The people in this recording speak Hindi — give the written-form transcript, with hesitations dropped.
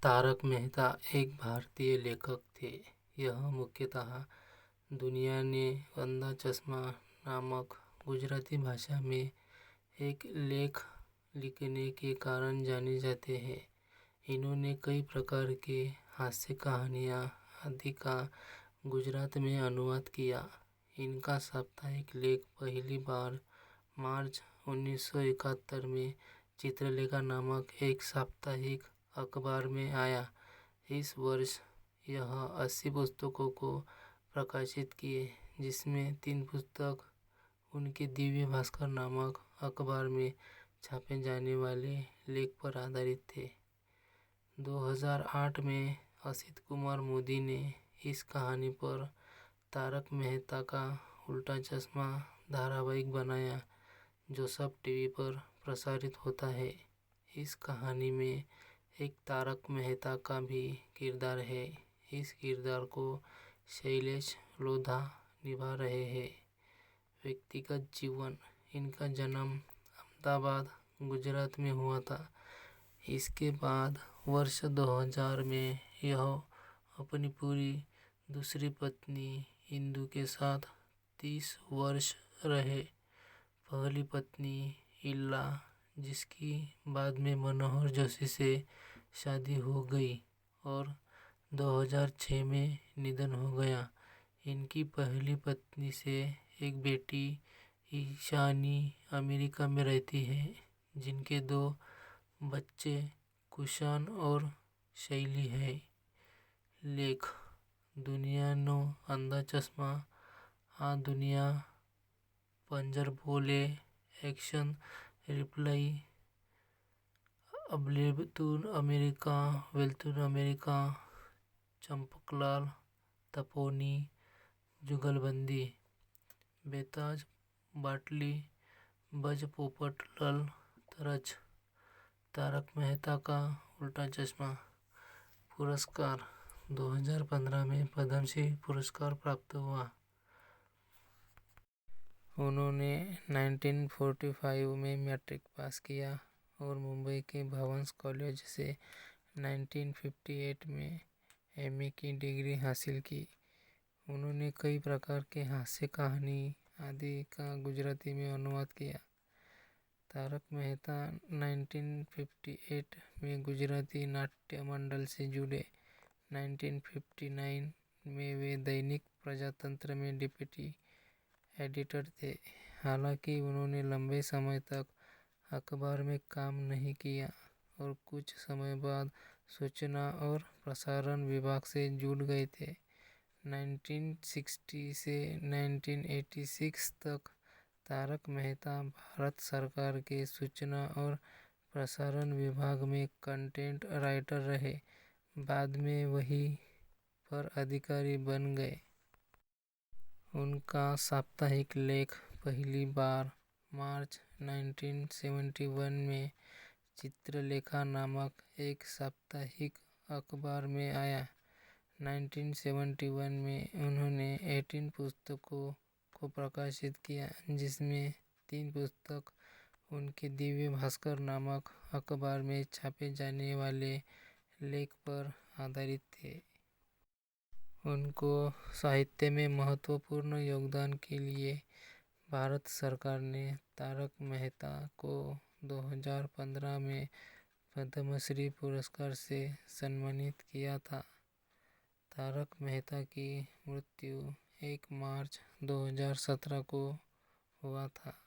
तारक मेहता एक भारतीय लेखक थे। यह मुख्यतः दुनिया ने अंधा चश्मा नामक गुजराती भाषा में एक लेख लिखने के कारण जाने जाते हैं। इन्होंने कई प्रकार के हास्य कहानियाँ आदि का गुजरात में अनुवाद किया। इनका साप्ताहिक लेख पहली बार मार्च 1971 में चित्रलेखा नामक एक साप्ताहिक अखबार में आया। इस वर्ष यह 80 पुस्तकों को प्रकाशित किए, जिसमें 3 पुस्तक उनके दिव्य भास्कर नामक अखबार में छापे जाने वाले लेख पर आधारित थे। 2008 में असित कुमार मोदी ने इस कहानी पर तारक मेहता का उल्टा चश्मा धारावाहिक बनाया, जो सब टीवी पर प्रसारित होता है। इस कहानी में एक तारक मेहता का भी किरदार है। इस किरदार को शैलेश लोढ़ा निभा रहे हैं। व्यक्तिगत जीवन: इनका जन्म अहमदाबाद, गुजरात में हुआ था। इसके बाद वर्ष 2000 में यह अपनी पूरी दूसरी पत्नी इंदु के साथ 30 वर्ष रहे। पहली पत्नी इल्ला, जिसकी बाद में मनोहर जोशी से शादी हो गई और 2006 में निधन हो गया। इनकी पहली पत्नी से एक बेटी ईशानी अमेरिका में रहती है, जिनके 2 बच्चे कुशान और शैली है। लेख: दुनिया नो अंधा चश्मा, आ दुनिया, पंजर बोले, एक्शन रिप्लाई, अब्लेतूर अमेरिका, वेलतूर अमेरिका, चंपकलाल, तपोनी, जुगलबंदी, बेताज बाटली, बज पोपट लल तरज, तारक मेहता का उल्टा चश्मा। पुरस्कार: 2015 में पद्मश्री पुरस्कार प्राप्त हुआ। उन्होंने 1945 में मैट्रिक पास किया और मुंबई के भवंस कॉलेज से 1958 में एमए की डिग्री हासिल की। उन्होंने कई प्रकार के हास्य कहानी आदि का गुजराती में अनुवाद किया। तारक मेहता 1958 में गुजराती नाट्य मंडल से जुड़े। 1959 में वे दैनिक प्रजातंत्र में डिप्टी एडिटर थे। हालांकि उन्होंने लंबे समय तक अखबार में काम नहीं किया और कुछ समय बाद सूचना और प्रसारण विभाग से जुड़ गए थे। 1960 से 1986 तक तारक मेहता भारत सरकार के सूचना और प्रसारण विभाग में कंटेंट राइटर रहे। बाद में वहीं पर अधिकारी बन गए। उनका साप्ताहिक लेख पहली बार मार्च 1971 में चित्रलेखा नामक एक साप्ताहिक अखबार में आया। 1971 में उन्होंने 18 पुस्तकों को प्रकाशित किया, जिसमें 3 पुस्तक उनके दिव्य भास्कर नामक अखबार में छापे जाने वाले लेख पर आधारित थे। उनको साहित्य में महत्वपूर्ण योगदान के लिए भारत सरकार ने तारक मेहता को 2015 में पद्मश्री पुरस्कार से सम्मानित किया था। तारक मेहता की मृत्यु 1 मार्च 2017 को हुआ था।